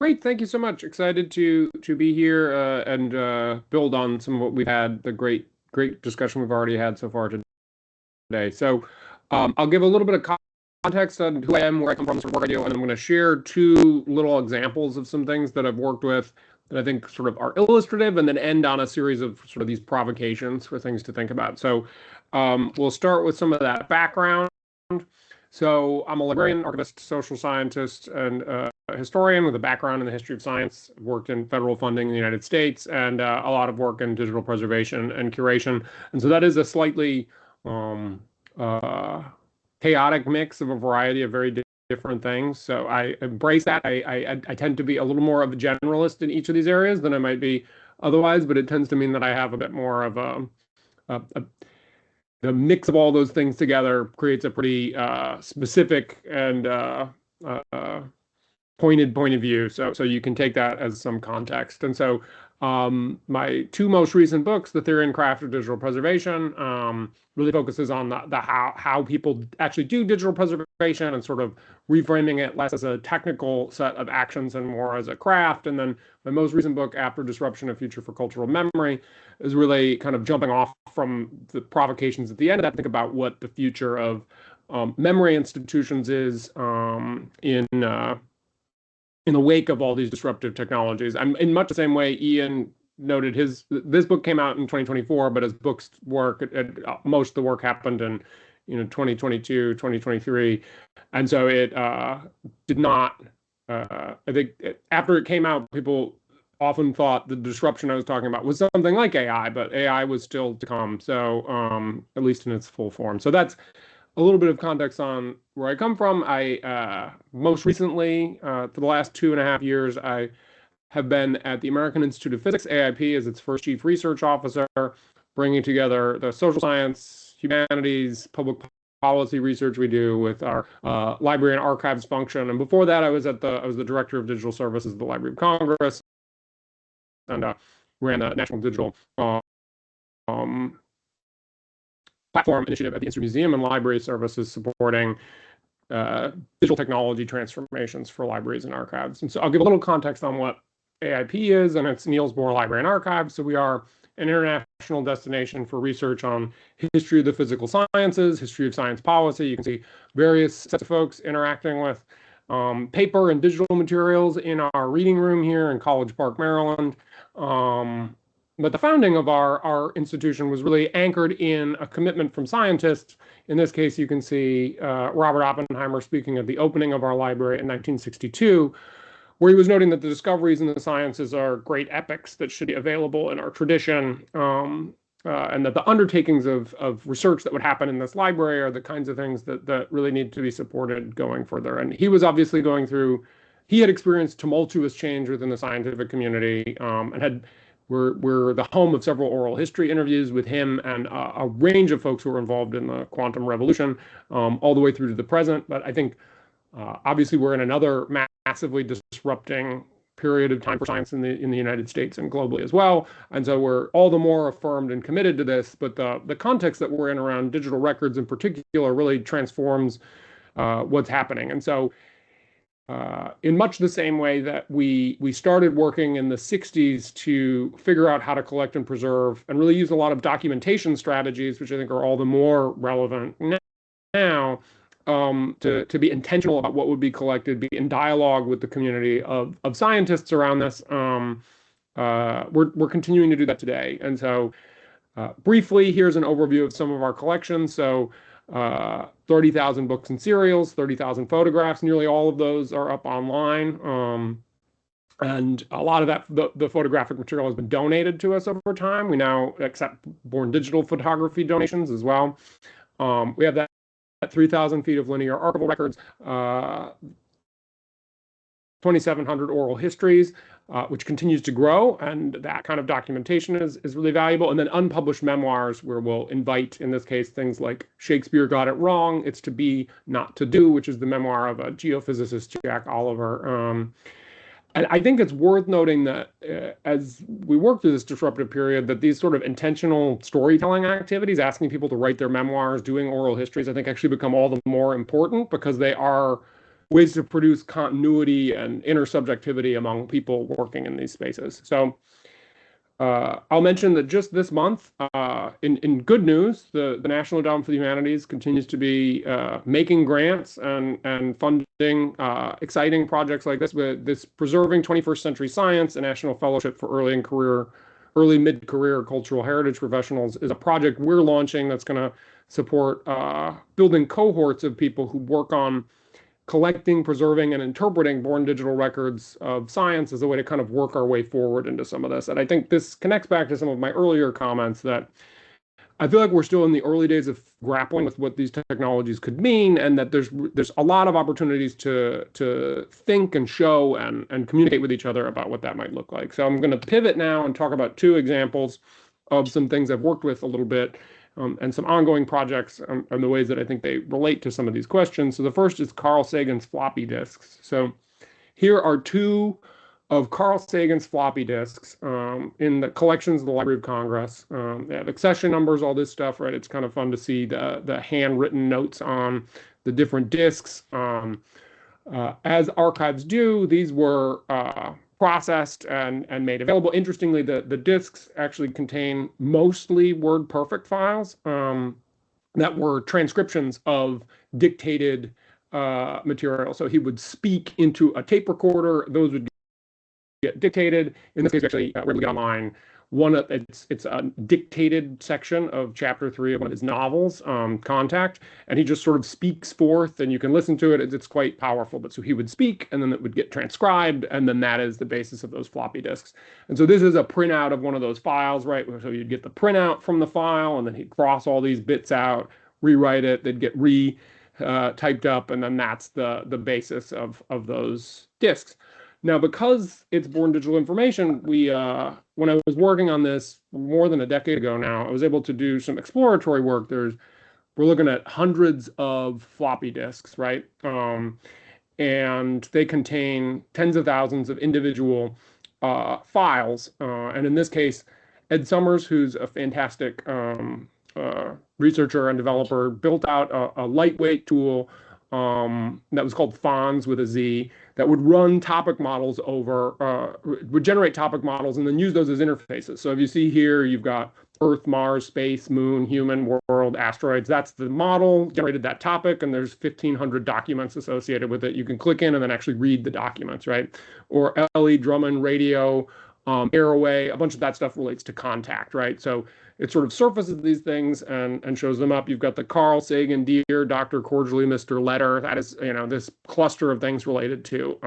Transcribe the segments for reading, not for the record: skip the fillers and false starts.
Great, thank you so much. Excited to be here and build on some of what we've had, the great discussion we've already had so far today. So, I'll give a little bit of context on who I am, where I come from, sort of work I do, and I'm going to share two little examples of some things that I've worked with that I think sort of are illustrative, and then end on a series of sort of these provocations for things to think about. So, we'll start with some of that background. So I'm a librarian, archivist, social scientist, and historian with a background in the history of science. I've worked in federal funding in the United States and a lot of work in digital preservation and curation. And so that is a slightly um, uh, chaotic mix of a variety of very different things. So I embrace that. I tend to be a little more of a generalist in each of these areas than I might be otherwise, but it tends to mean that I have a bit more of a the mix of all those things together creates a pretty specific and uh, pointed point of view. So you can take that as some context. And so my two most recent books, The Theory and Craft of Digital Preservation, really focuses on the how people actually do digital preservation and sort of reframing it less as a technical set of actions and more as a craft. And then my most recent book, After Disruption: A Future for Cultural Memory, is really kind of jumping off from the provocations at the end of that, think about what the future of memory institutions is in the wake of all these disruptive technologies. I'm in much the same way Ian noted this book came out in 2024, but his books work, most of the work happened in 2022, 2023. And so it did not, I think after it came out, people often thought the disruption I was talking about was something like AI, but AI was still to come. So at least in its full form. So that's a little bit of context on where I come from. I most recently, for the last 2.5 years, I have been at the American Institute of Physics, AIP, as its first chief research officer, bringing together the social science, humanities, public policy research we do with our library and archives function. And before that, I was the director of digital services at the Library of Congress and ran the National Digital um, Platform initiative at the Institute Museum and Library Services supporting digital technology transformations for libraries and archives. And so I'll give a little context on what AIP is, and it's Niels Bohr Library and Archives. So we are an international destination for research on history of the physical sciences, history of science policy. You can see various sets of folks interacting with paper and digital materials in our reading room here in College Park, Maryland. But the founding of our institution was really anchored in a commitment from scientists. In this case, you can see Robert Oppenheimer speaking at the opening of our library in 1962, where he was noting that the discoveries in the sciences are great epics that should be available in our tradition, and that the undertakings of research that would happen in this library are the kinds of things that really need to be supported going further. And he was obviously he had experienced tumultuous change within the scientific community, and we're the home of several oral history interviews with him and a range of folks who were involved in the quantum revolution, all the way through to the present. But I think obviously we're in another massively disrupting period of time for science in the United States and globally as well. And so we're all the more affirmed and committed to this. But the context that we're in around digital records in particular really transforms what's happening. And so in much the same way that we started working in the 60s to figure out how to collect and preserve and really use a lot of documentation strategies, which I think are all the more relevant now, to be intentional about what would be collected, be in dialogue with the community of scientists around this. We're continuing to do that today. And so briefly, here's an overview of some of our collections. So 30,000 books and serials, 30,000 photographs. Nearly all of those are up online. And a lot of the photographic material has been donated to us over time. We now accept born digital photography donations as well. We have that 3,000 feet of linear archival records, 2,700 oral histories, which continues to grow, and that kind of documentation is really valuable. And then unpublished memoirs, where we'll invite, in this case, things like Shakespeare got it wrong, it's to be, not to do, which is the memoir of a geophysicist, Jack Oliver. And I think it's worth noting that as we work through this disruptive period, that these sort of intentional storytelling activities, asking people to write their memoirs, doing oral histories, I think actually become all the more important because they are ways to produce continuity and intersubjectivity among people working in these spaces. So I'll mention that just this month, in good news, the National Endowment for the Humanities continues to be making grants and funding exciting projects like this. With this Preserving 21st Century Science, a National Fellowship for early mid-career cultural heritage professionals, is a project we're launching that's going to support building cohorts of people who work on collecting, preserving, and interpreting born digital records of science as a way to kind of work our way forward into some of this. And I think this connects back to some of my earlier comments that I feel like we're still in the early days of grappling with what these technologies could mean, and that there's a lot of opportunities to think and show and communicate with each other about what that might look like. So I'm going to pivot now and talk about two examples of some things I've worked with a little bit, and some ongoing projects, and the ways that I think they relate to some of these questions. So the first is Carl Sagan's floppy disks. So here are two of Carl Sagan's floppy disks in the collections of the Library of Congress. They have accession numbers, all this stuff, right? It's kind of fun to see the handwritten notes on the different disks. As archives do, these were processed and made available. Interestingly, the disks actually contain mostly WordPerfect files that were transcriptions of dictated material. So he would speak into a tape recorder. Those would get dictated. In this case, actually, we're able to get online. It's a dictated section of chapter 3 of one of his novels, Contact, and he just sort of speaks forth, and you can listen to it. It's quite powerful. But so he would speak, and then it would get transcribed, and then that is the basis of those floppy disks. And so this is a printout of one of those files, right? So you'd get the printout from the file, and then he'd cross all these bits out, rewrite it, they'd get typed up, and then that's the basis of those disks. Now, because it's born digital information, when I was working on this more than a decade ago now, I was able to do some exploratory work. We're looking at hundreds of floppy disks, right? And they contain tens of thousands of individual files. And in this case, Ed Summers, who's a fantastic researcher and developer, built out a lightweight tool that was called Fonz with a Z, that would run topic models would generate topic models and then use those as interfaces. So if you see here, you've got Earth, Mars, space, moon, human, world, asteroids. That's the model, generated that topic, and there's 1,500 documents associated with it. You can click in and then actually read the documents, right? Or L.E. Drummond, radio, Airway, a bunch of that stuff relates to Contact, right? So it sort of surfaces these things and shows them up. You've got the Carl Sagan, Dear Dr. Cordially, Mr. Letter. That is, this cluster of things related to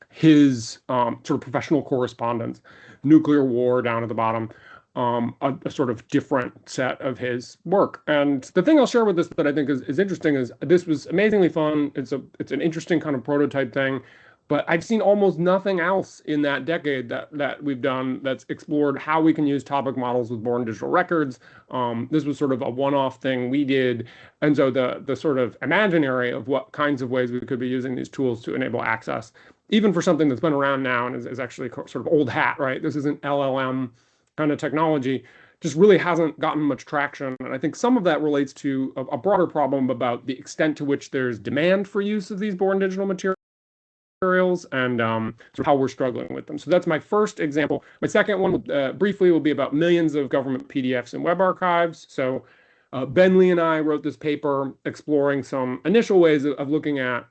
his sort of professional correspondence. Nuclear War down at the bottom, a sort of different set of his work. And the thing I'll share with this that I think is interesting is this was amazingly fun. It's an interesting kind of prototype thing. But I've seen almost nothing else in that decade that we've done that's explored how we can use topic models with born digital records. This was sort of a one-off thing we did. And so the sort of imaginary of what kinds of ways we could be using these tools to enable access, even for something that's been around now and is actually sort of old hat, right? This isn't LLM kind of technology, just really hasn't gotten much traction. And I think some of that relates to a broader problem about the extent to which there's demand for use of these born digital materials and sort of how we're struggling with them. So that's my first example. My second one, briefly, will be about millions of government PDFs and web archives. So Ben Lee and I wrote this paper exploring some initial ways of looking at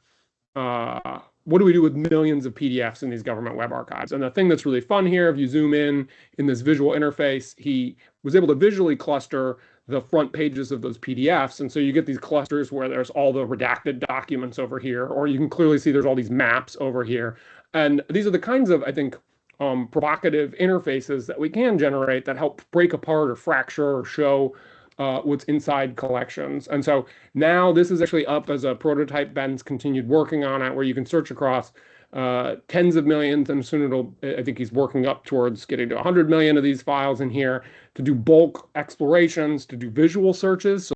what do we do with millions of PDFs in these government web archives. And the thing that's really fun here, if you zoom in this visual interface, he was able to visually cluster the front pages of those PDFs. And so you get these clusters where there's all the redacted documents over here, or you can clearly see there's all these maps over here. And these are the kinds of, I think, provocative interfaces that we can generate that help break apart or fracture or show what's inside collections. And so now this is actually up as a prototype. Ben's continued working on it, where you can search across tens of millions, and soon I think he's working up towards getting to 100 million of these files in here, to do bulk explorations, to do visual searches.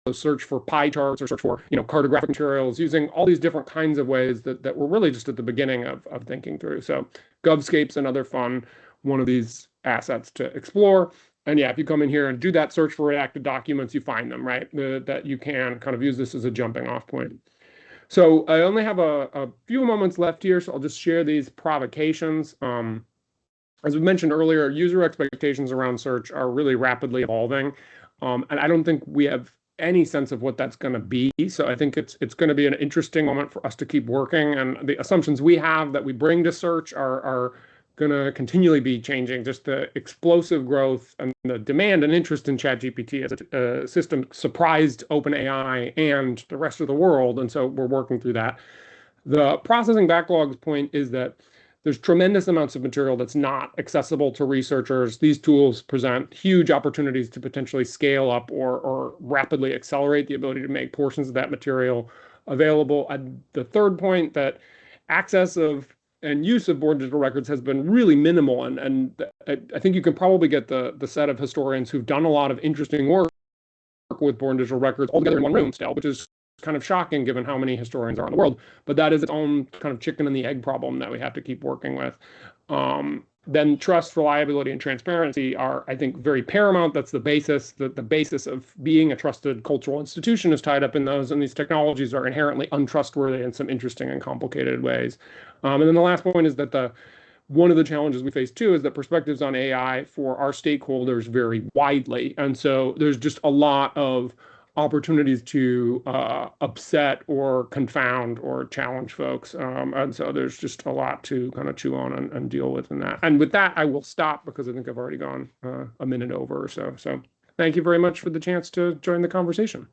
So search for pie charts or search for, cartographic materials, using all these different kinds of ways that we're really just at the beginning of thinking through. So GovScape's another fun one of these assets to explore. And yeah, if you come in here and do that search for redacted documents, you find them, right? That you can kind of use this as a jumping off point. So I only have a few moments left here, so I'll just share these provocations. As we mentioned earlier, user expectations around search are really rapidly evolving. And I don't think we have any sense of what that's going to be. So I think it's going to be an interesting moment for us to keep working. And the assumptions we have that we bring to search are going to continually be changing. Just the explosive growth and the demand and interest in ChatGPT as a system surprised OpenAI and the rest of the world. And so we're working through that. The processing backlogs point is that there's tremendous amounts of material that's not accessible to researchers. These tools present huge opportunities to potentially scale up or rapidly accelerate the ability to make portions of that material available. And the third point, that access of and use of born digital records has been really minimal. And I think you can probably get the set of historians who've done a lot of interesting work with born digital records all together in one room still, which is kind of shocking given how many historians are in the world. But that is its own kind of chicken and the egg problem that we have to keep working with. Then trust, reliability, and transparency are, I think, very paramount. That's the basis. The basis of being a trusted cultural institution is tied up in those, and these technologies are inherently untrustworthy in some interesting and complicated ways. And then the last point is that one of the challenges we face too is that perspectives on AI for our stakeholders vary widely. And so there's just a lot of opportunities to upset or confound or challenge folks. And so there's just a lot to kind of chew on and deal with in that. And with that, I will stop because I think I've already gone a minute over or so. So thank you very much for the chance to join the conversation.